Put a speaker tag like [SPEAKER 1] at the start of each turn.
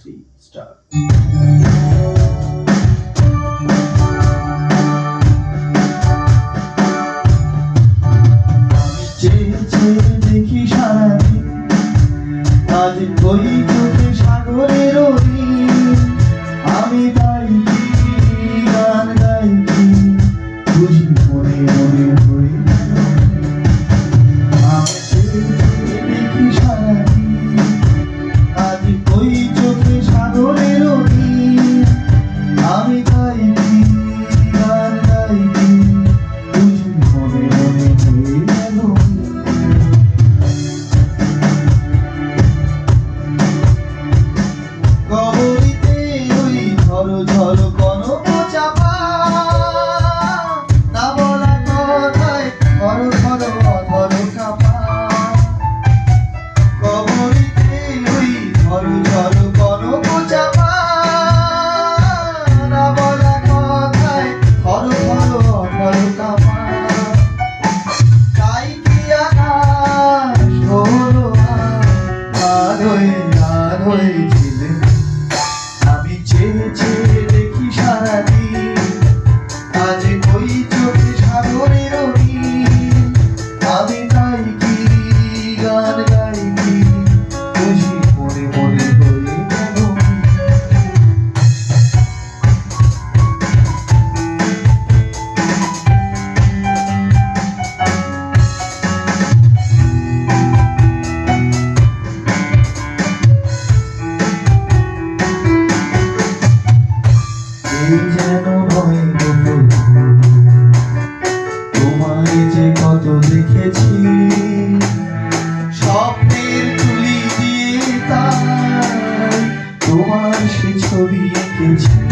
[SPEAKER 1] 3 start. দেখি সারাদিন আজ ওই চোখে সাগরের আমি তাই গান গাইছি বুঝি মনে মনে হই দেখি সারাদিন আজ ওই চোখে সাগরের আমি তাই গান গাইছি বুঝি মনে মনে হই গহরিতে ওই ঝড় ঝড় কনক চাপা না বলা কথায় ঘর ঘর অধর কাপা গহরিতে ওই ঝড় ঝড় কনক চাপা না বলা কথায় ঘর ঘর অধর কাপা তাই কি আকাশ হলো আলোয় আলোয় চেয়ে দেখি সারাদিন আজ ওই চোখে সাগরের আমি তাই কি গান গাইছি বুঝি মনে মনে হয়ে গেল যেন নয় তোমায় যে কত দেখেছি স্বপ্নের তুলি দিয়ে তাই তোমার সে ছবি এঁকেছি